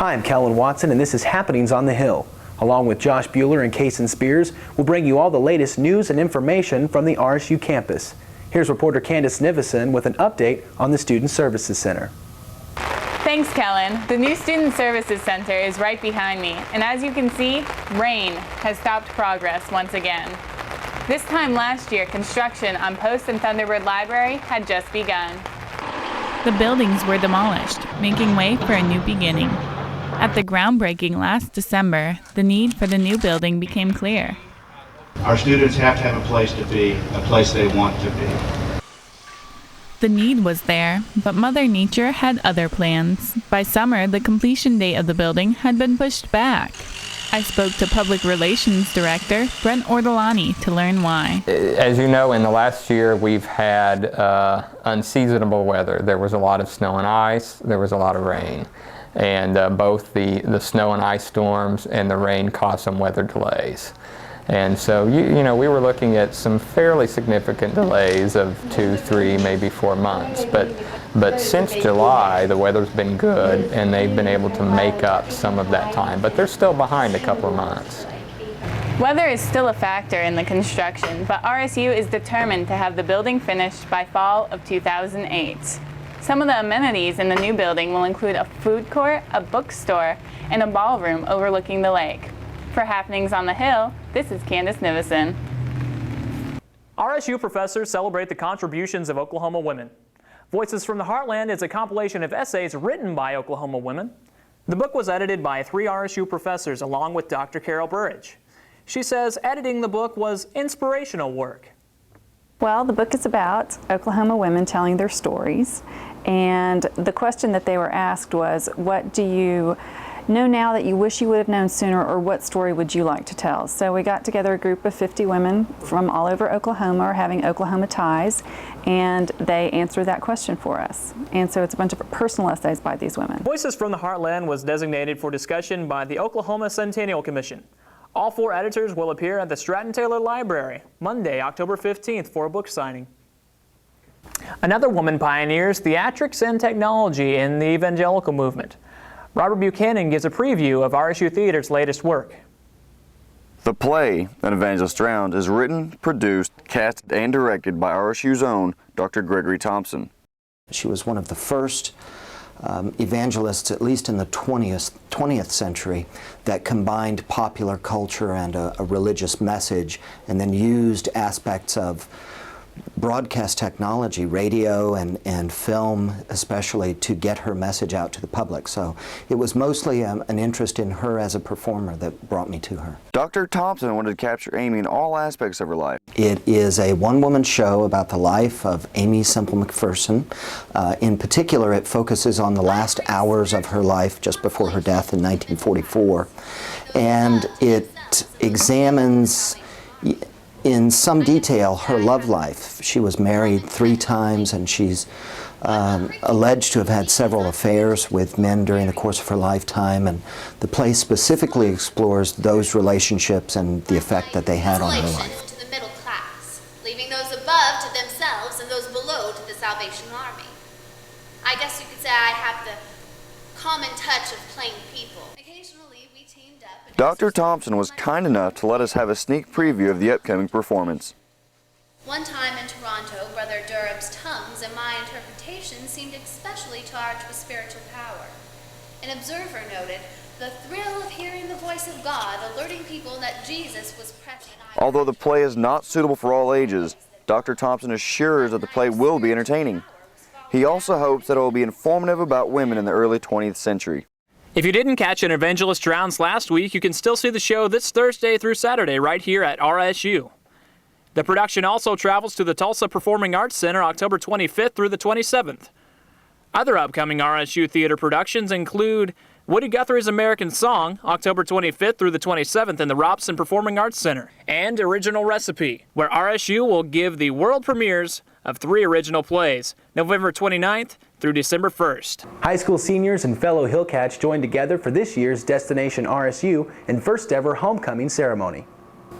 Hi, I'm Kellen Watson, and this is Happenings on the Hill. Along with Josh Bueller and Kason Spears, we'll bring you all the latest news and information from the RSU campus. Here's reporter Candace Nivison with an update on the Student Services Center. Thanks, Kellen. The new Student Services Center is right behind me, and as you can see, rain has stopped progress once again. This time last year, construction on Post and Thunderbird Library had just begun. The buildings were demolished, making way for a new beginning. At the groundbreaking last December, the need for the new building became clear. Our students have to have a place to be, a place they want to be. The need was there, but Mother Nature had other plans. By summer, the completion date of the building had been pushed back. I spoke to Public Relations Director Brent Ortolani to learn why. As you know, in the last year we've had unseasonable weather. There was a lot of snow and ice, there was a lot of rain. And both the snow and ice storms and the rain caused some weather delays. And so, you know, we were looking at some fairly significant delays of 2, 3, maybe 4 months. But since July, the weather's been good, and they've been able to make up some of that time. But they're still behind a couple of months. Weather is still a factor in the construction, but RSU is determined to have the building finished by fall of 2008. Some of the amenities in the new building will include a food court, a bookstore, and a ballroom overlooking the lake. For Happenings on the Hill, this is Candace Nivison. RSU professors celebrate the contributions of Oklahoma women. Voices from the Heartland is a compilation of essays written by Oklahoma women. The book was edited by 3 RSU professors along with Dr. Carol Burridge. She says editing the book was inspirational work. Well, the book is about Oklahoma women telling their stories, and the question that they were asked was, what do you know now that you wish you would have known sooner, or what story would you like to tell? So we got together a group of 50 women from all over Oklahoma, or having Oklahoma ties, and they answered that question for us. And so it's a bunch of personal essays by these women. Voices from the Heartland was designated for discussion by the Oklahoma Centennial Commission. All 4 editors will appear at the Stratton Taylor Library Monday, October 15th for a book signing. Another woman pioneers theatrics and technology in the evangelical movement. Robert Buchanan gives a preview of RSU Theater's latest work. The play, An Evangelist Drowned, is written, produced, cast, and directed by RSU's own Dr. Gregory Thompson. She was one of the first evangelists, at least in the 20th century, that combined popular culture and a religious message, and then used aspects of broadcast technology, radio and film especially, to get her message out to the public. So it was mostly an interest in her as a performer that brought me to her. Dr. Thompson wanted to capture Amy in all aspects of her life. It is a one-woman show about the life of Aimee Semple McPherson. In particular, it focuses on the last hours of her life just before her death in 1944. And it examines in some detail her love life. She was married 3 times, and she's alleged to have had several affairs with men during the course of her lifetime, and the play specifically explores those relationships and the effect that they had on her life. To the middle class, leaving those above to themselves and those below to the Salvation Army. I guess you could say I have the common touch of plain people. Occasionally we teamed up and Dr. Thompson was kind enough to let us have a sneak preview of the upcoming performance. one time in Toronto, Brother Durham's tongues and my interpretation seemed especially charged with spiritual power. An observer noted the thrill of hearing the voice of God alerting people that Jesus was present. Although the play is not suitable for all ages, Dr. Thompson assures that the play will be entertaining. He also hopes that it will be informative about women in the early 20th century. If you didn't catch An Evangelist Drowns last week, you can still see the show this Thursday through Saturday right here at RSU. The production also travels to the Tulsa Performing Arts Center October 25th through the 27th. Other upcoming RSU theater productions include Woody Guthrie's American Song, October 25th through the 27th in the Robson Performing Arts Center, and Original Recipe, where RSU will give the world premieres of 3 original plays, November 29th through December 1st. High school seniors and fellow Hillcats joined together for this year's Destination RSU and first ever homecoming ceremony.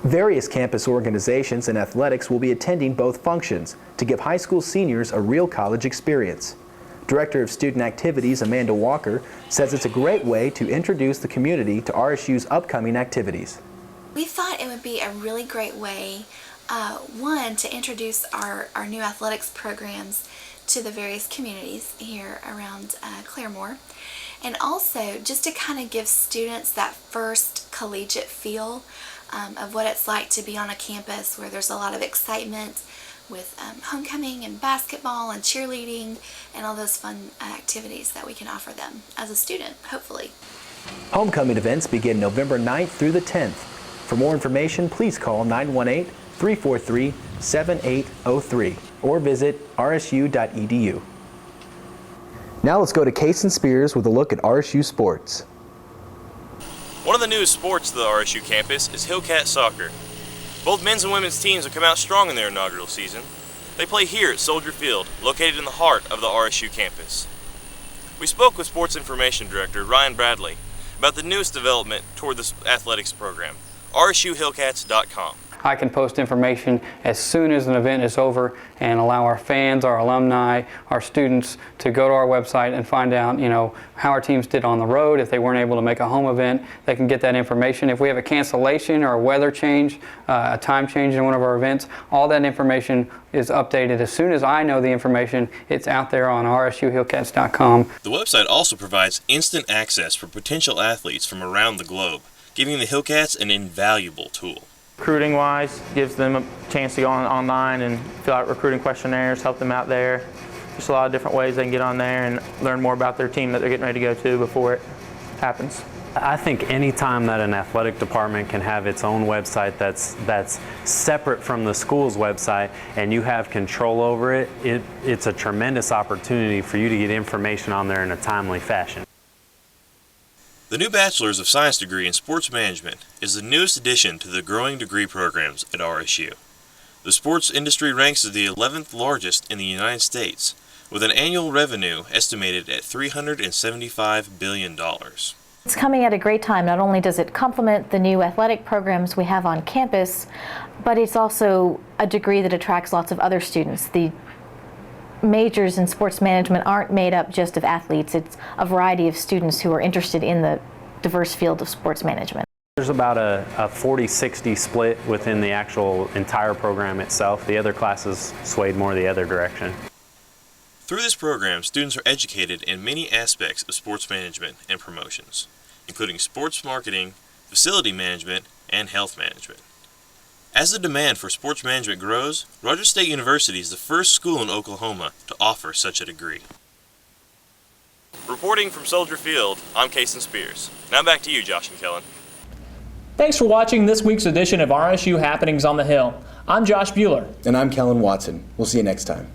Various campus organizations and athletics will be attending both functions to give high school seniors a real college experience. Director of Student Activities Amanda Walker says it's a great way to introduce the community to RSU's upcoming activities. We thought it would be a really great way, one, to introduce our new athletics programs to the various communities here around Claremore, and also just to kind of give students that first collegiate feel of what it's like to be on a campus where there's a lot of excitement with homecoming and basketball and cheerleading and all those fun activities that we can offer them as a student, hopefully. Homecoming events begin November 9th through the 10th. For more information, please call 918-343-7803 or visit rsu.edu. Now let's go to Case and Spears with a look at RSU sports. One of the newest sports to the RSU campus is Hillcat Soccer. Both men's and women's teams have come out strong in their inaugural season. They play here at Soldier Field, located in the heart of the RSU campus. We spoke with Sports Information Director Ryan Bradley about the newest development toward this athletics program, rsuhillcats.com. I can post information as soon as an event is over and allow our fans, our alumni, our students to go to our website and find out, how our teams did on the road. If they weren't able to make a home event, they can get that information. If we have a cancellation or a weather change, a time change in one of our events, all that information is updated. As soon as I know the information, it's out there on rsuhillcats.com. The website also provides instant access for potential athletes from around the globe, giving the Hillcats an invaluable tool. Recruiting wise, gives them a chance to go online and fill out recruiting questionnaires, help them out there. Just a lot of different ways they can get on there and learn more about their team that they're getting ready to go to before it happens. I think any time that an athletic department can have its own website that's separate from the school's website and you have control over it, it's a tremendous opportunity for you to get information on there in a timely fashion. The new Bachelor's of Science degree in Sports Management is the newest addition to the growing degree programs at RSU. The sports industry ranks as the 11th largest in the United States, with an annual revenue estimated at $375 billion. It's coming at a great time. Not only does it complement the new athletic programs we have on campus, but it's also a degree that attracts lots of other students. The majors in sports management aren't made up just of athletes. It's a variety of students who are interested in the diverse field of sports management. There's about a 40-60 split within the actual entire program itself. The other classes swayed more the other direction. Through this program, students are educated in many aspects of sports management and promotions, including sports marketing, facility management, and health management. As the demand for sports management grows, Rogers State University is the first school in Oklahoma to offer such a degree. Reporting from Soldier Field, I'm Kason Spears. Now back to you, Josh and Kellen. Thanks for watching this week's edition of RSU Happenings on the Hill. I'm Josh Bueller. And I'm Kellen Watson. We'll see you next time.